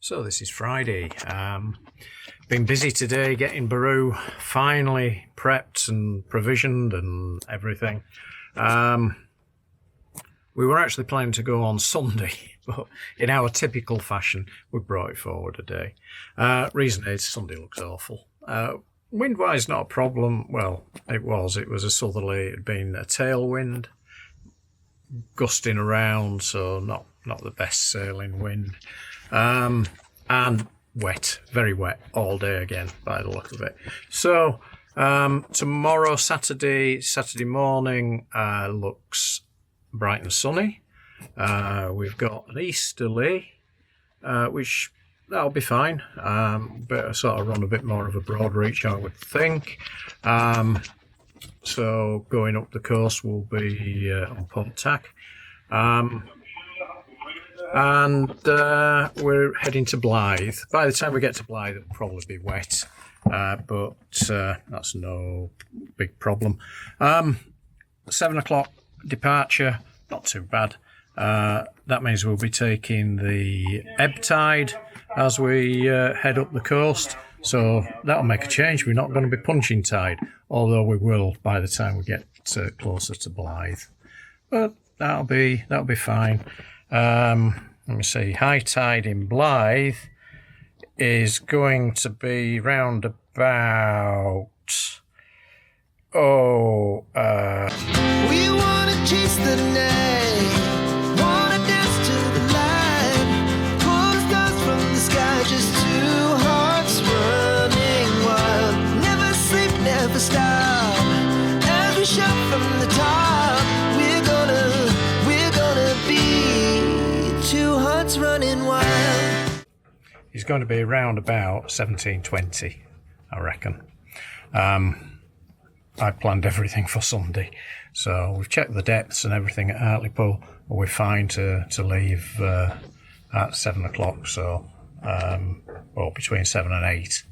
So this is Friday. Been busy today getting Baru finally prepped and provisioned and everything. We were actually planning to go on Sunday, but in our typical fashion, we brought it forward a day. Reason is Sunday looks awful. Wind-wise, not a problem. Well, it was a southerly. It had been a tailwind, gusting around, so not the best sailing wind. And wet, very wet all day again by the look of it. So tomorrow, Saturday morning, looks bright and sunny. We've got an easterly, which that'll be fine. But sort of run a bit more of a broad reach, I would think. So going up the coast will be on port tack. And we're heading to Blyth. By the time we get to Blyth, it'll probably be wet, but that's no big problem. 7 o'clock departure, not too bad. That means we'll be taking the ebb tide as we head up the coast, so that'll make a change. We're not going to be punching tide, although we will by the time we get closer to Blyth. But that'll be fine. Let me see, high tide in Blyth is going to be round about, we wanna chase the night, wanna dance to the light, pull the stars from the sky, just two hearts running wild, never sleep, never stop, as we shout from the top, we're gonna be two hearts running wild. He's going to be around about 1720, I reckon. I planned everything for Sunday, so we've checked the depths and everything at Hartlepool. We're fine to leave at 7 o'clock, so well, between 7 and 8.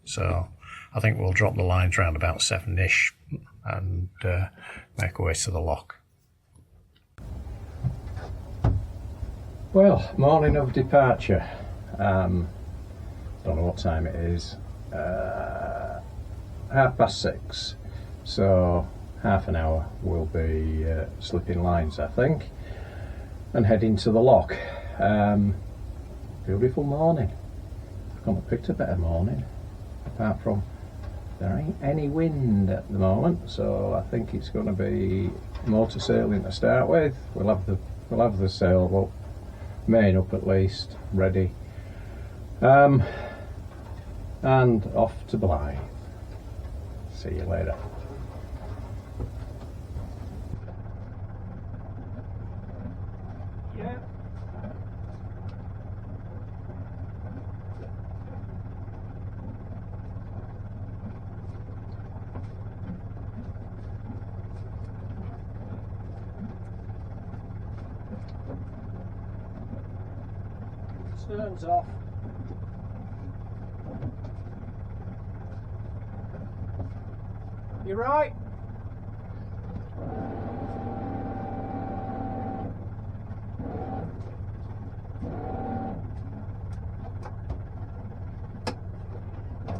So I think we'll drop the lines around about 7-ish and make our way to the lock. Well, morning of departure. Don't know what time it is. 6:30. So half an hour we'll be slipping lines, I think, and heading to the lock. Beautiful morning. I couldn't have picked a better morning, apart from there ain't any wind at the moment, so I think it's going to be motor sailing to start with. We'll have the sailboat main up at least ready, and off to Blyth. See you later. Yeah. Turns off. You right?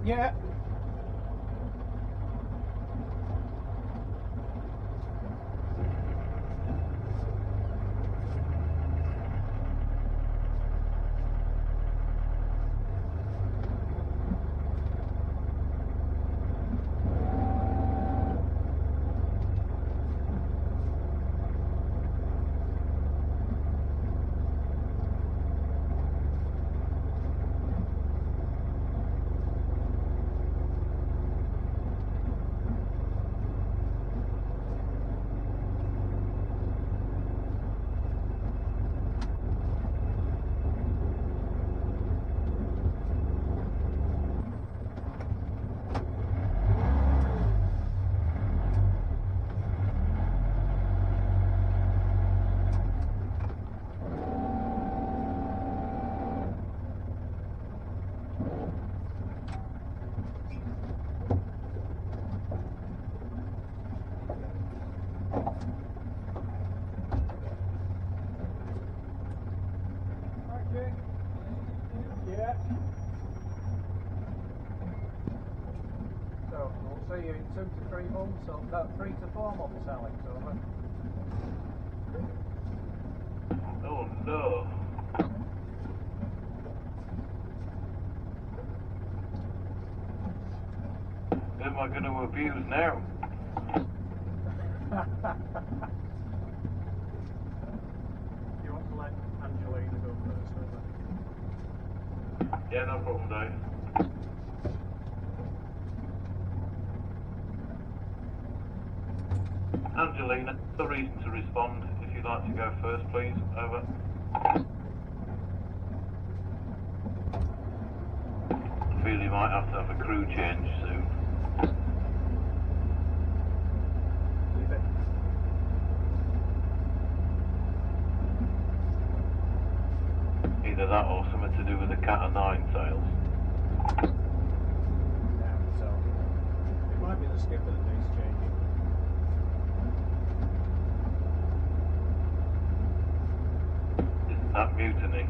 Yeah. Yeah. So we'll see you in 2 to 3 months, or no, 3 to 4 months, Alex, over. Oh no. Who am I going to abuse now? You want to let Angelina go first, over? Yeah, no problem, Dave. Angelina, the reason to respond. If you'd like to go first, please. Over. I feel you might have to have a crew change soon. Leave it. Either that or something to do with the cat o' nine tails. Yeah, so it might be the skipper that needs changing. Isn't that mutiny?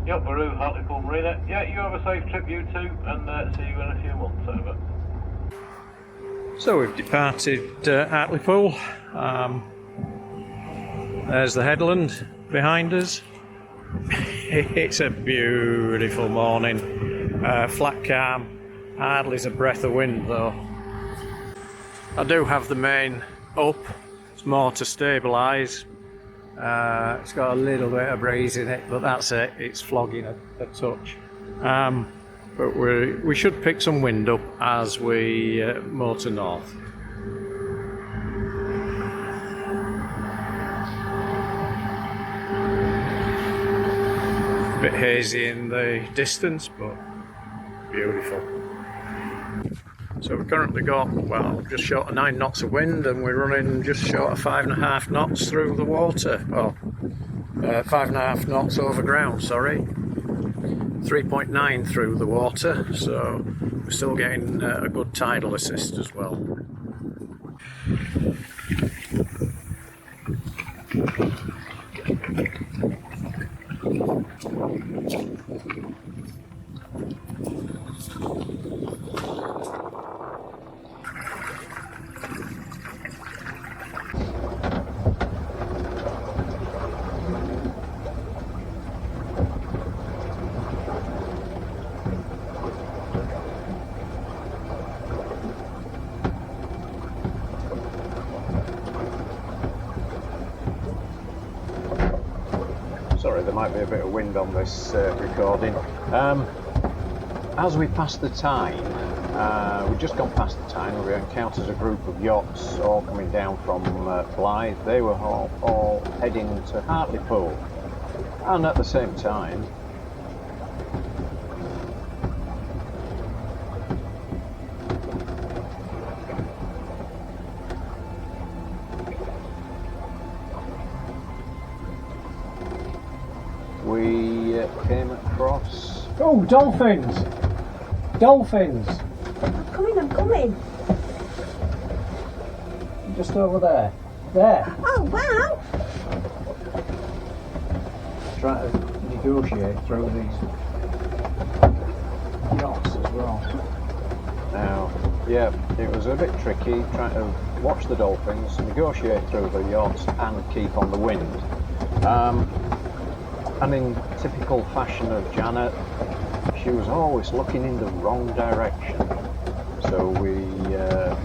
Yep, Baru, Hartlepool Marina. Yeah, you have a safe trip, you two, and see you in a few months. Over. So we've departed Hartlepool. There's the headland behind us. It's a beautiful morning. Flat calm. Hardly a breath of wind though. I do have the main up. It's more to stabilise. It's got a little bit of breeze in it, but that's it. It's flogging a touch. But we should pick some wind up as we motor north. A bit hazy in the distance, but beautiful. So we've currently got, well, just short of 9 knots of wind, and we're running just short of 5.5 knots through the water. Oh, 5.5 knots over ground, sorry. 3.9 through the water, so we're still getting a good tidal assist as well. Sorry, there might be a bit of wind on this recording. As we passed the Tyne, we'd just gone past the Tyne, we encountered a group of yachts all coming down from Blyth. They were all heading to Hartlepool, and at the same time we came across... Oh, dolphins! Dolphins! I'm coming. Just over there. There. Oh, wow. Trying to negotiate through these yachts as well. Now, yeah, it was a bit tricky trying to watch the dolphins, negotiate through the yachts and keep on the wind. And in typical fashion of Janet, she was always looking in the wrong direction. So we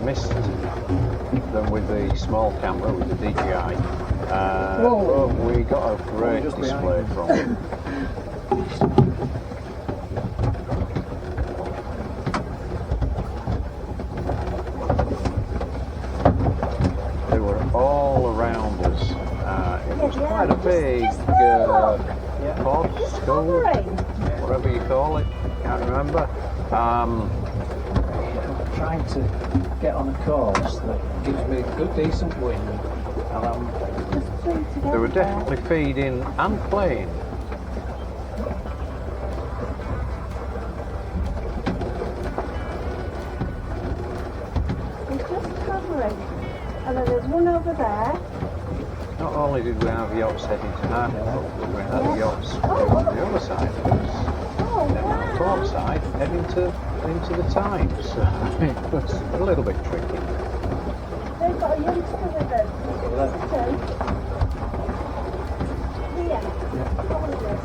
missed them with the small camera, with the DJI. But we got a great display from them. They were all around us. It was quite a big pod, school, whatever you call it, can't remember. I'm trying to get on a course that gives me a good decent wind, and they were definitely feeding and playing. It's just covering. And then there's one over there. not only did we have yachts heading to Hartlepool, but we had yachts on the other side of us, the port side, heading into the Thames. So it was a little bit tricky. They've got a youngster with them. Here. Come on, this.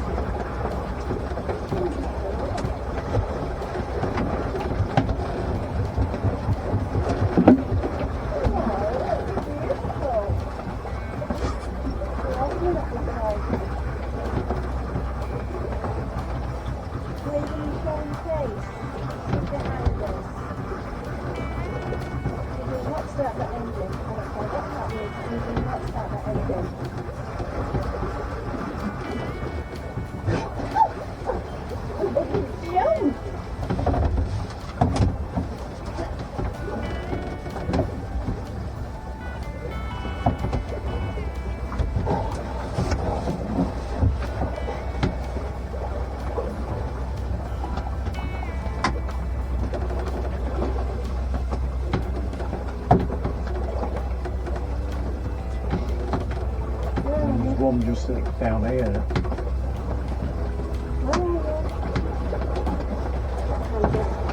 One just down here.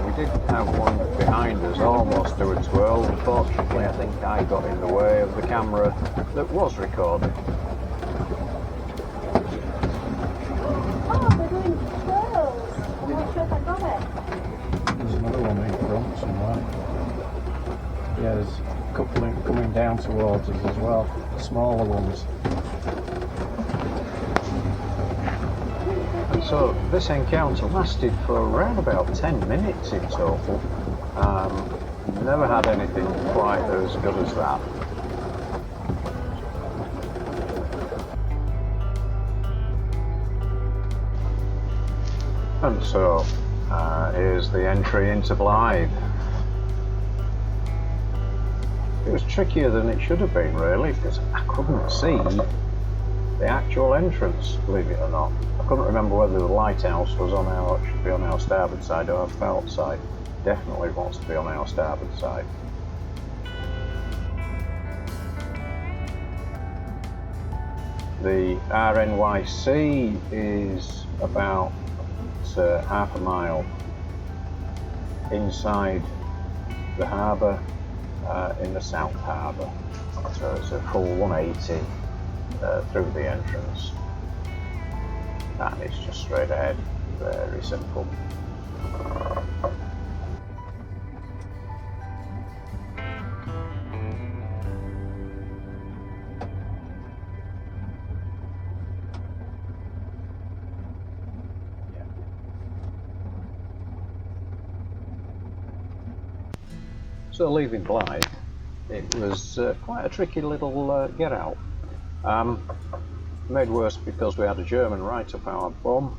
We did have one behind us almost to a twirl. Unfortunately, I think I got in the way of the camera that was recording. Oh, they're doing twirls. I'm not sure if I got it. There's another one in front somewhere. Yeah, there's a couple coming down towards us as well, smaller ones. So this encounter lasted for around about 10 minutes in total. Never had anything quite as good as that. And so here's the entry into Blyth. It was trickier than it should have been really, because I couldn't see the actual entrance, believe it or not. I couldn't remember whether the lighthouse was on should be on our starboard side or our port side. Definitely wants to be on our starboard side. The RNYC is about half a mile inside the harbour in the South Harbour. So it's a full 180 through the entrance. And it's just straight ahead, very simple. So leaving Blyth, it was quite a tricky little get out. Made worse because we had a German right up our bum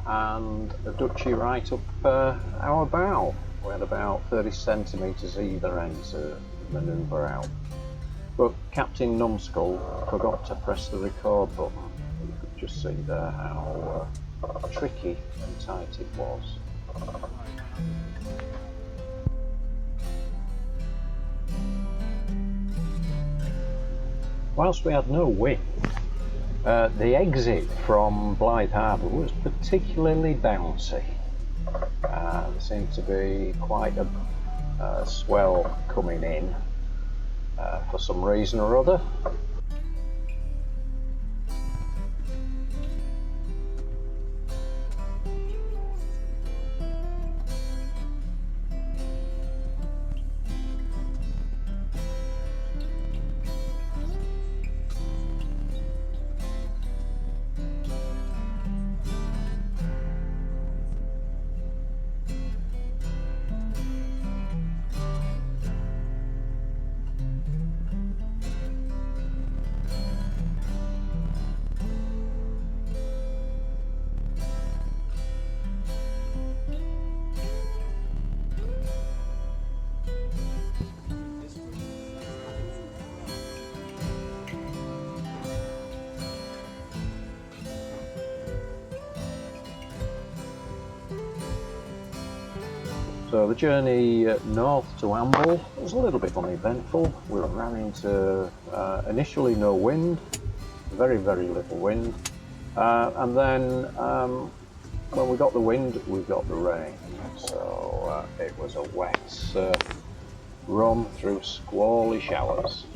and a Dutchy right up our bow. We had about 30 centimetres either end to manoeuvre out. But Captain Numbskull forgot to press the record button. You could just see there how tricky and tight it was. Whilst we had no wind, the exit from Blyth Harbour was particularly bouncy. There seemed to be quite a swell coming in for some reason or other. So the journey north to Amble was a little bit uneventful. We ran into initially no wind, very, very little wind. And then when we got the wind, we got the rain. So it was a wet run through squally showers.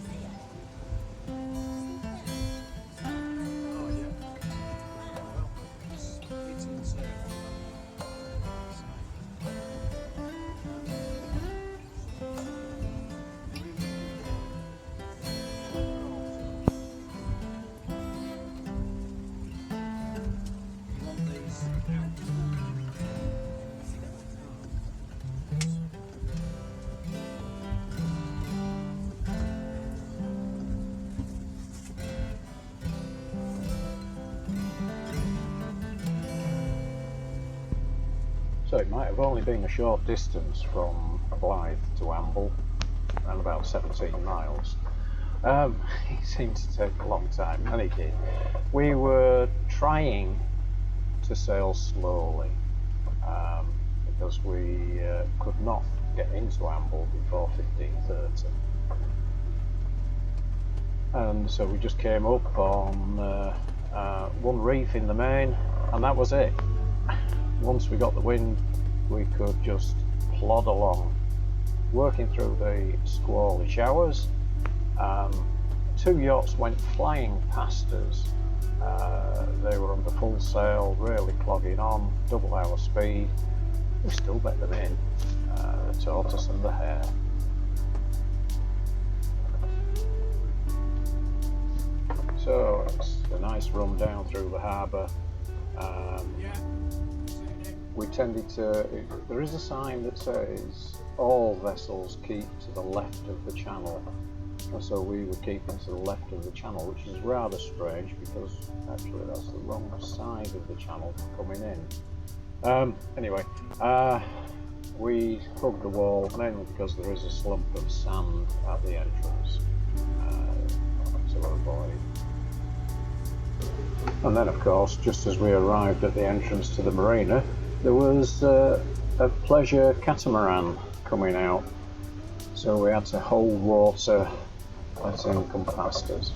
So it might have only been a short distance from Blyth to Amble, around about 17 miles. It seemed to take a long time, and it did. We were trying to sail slowly because we could not get into Amble before 15:30. And so we just came up on one reef in the main, and that was it. Once we got the wind, we could just plod along, working through the squally showers. 2 yachts went flying past us. They were under full sail, really clogging on, double our speed. We still bet them in, the tortoise and the hare. So it's a nice run down through the harbour. We tended to, there is a sign that says all vessels keep to the left of the channel, and so we were keeping to the left of the channel, which is rather strange because actually that's the wrong side of the channel coming in. Anyway, we hugged the wall mainly because there is a slump of sand at the entrance to avoid. And then of course, just as we arrived at the entrance to the marina, there was a pleasure catamaran coming out, so we had to hold water as him come past us.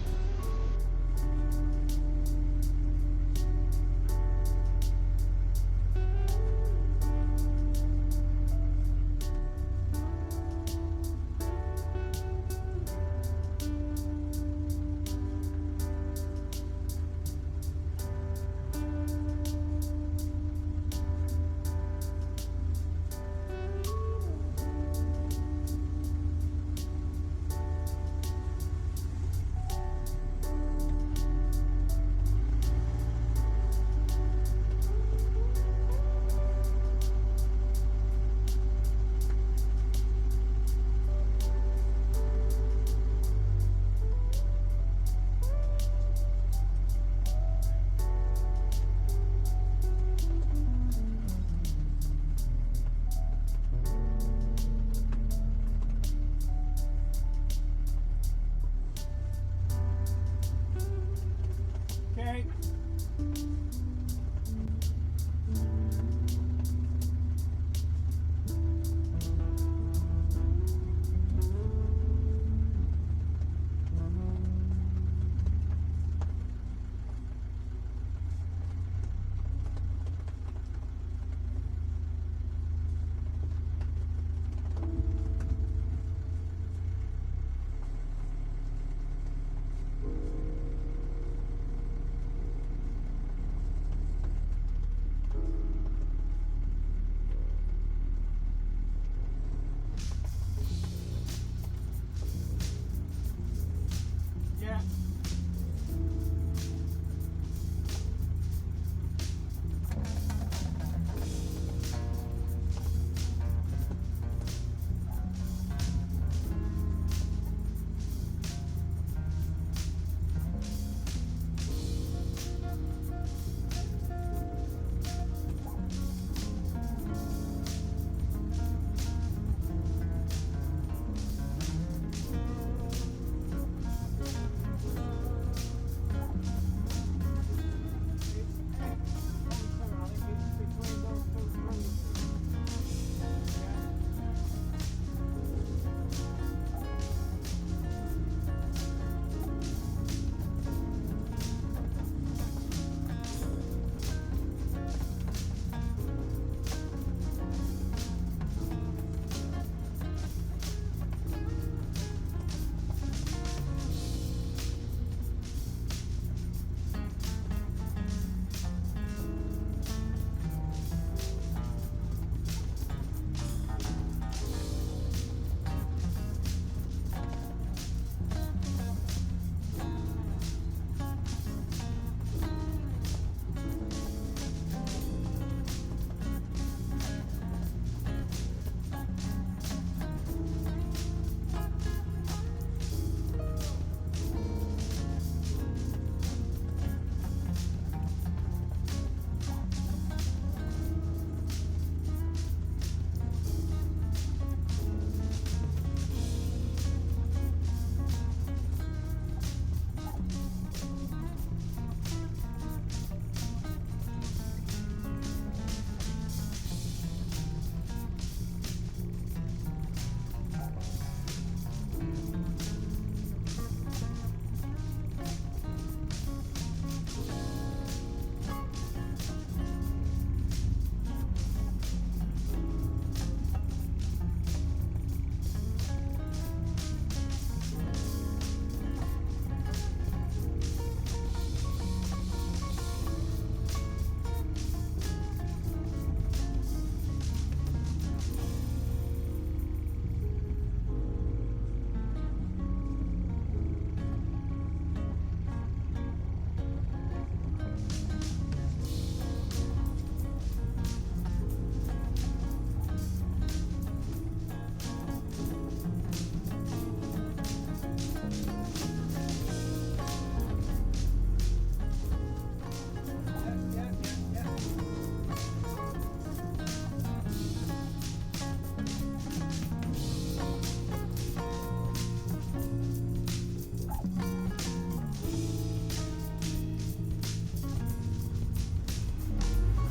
Okay.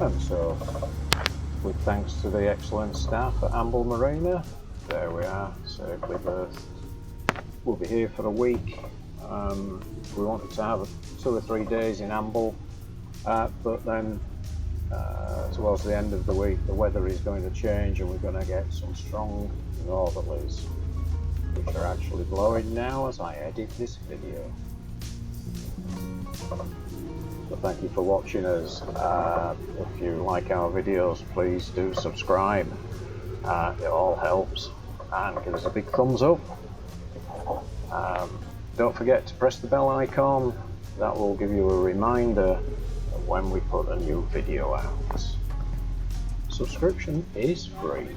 And so, with thanks to the excellent staff at Amble Marina, there we are, safely berthed. We'll be here for a week. We wanted to have 2 or 3 days in Amble, but then towards the end of the week the weather is going to change and we're going to get some strong northerlies, which are actually blowing now as I edit this video. So thank you for watching us. If you like our videos, please do subscribe. It all helps, and give us a big thumbs up. Don't forget to press the bell icon. That will give you a reminder of when we put a new video out. Subscription is free.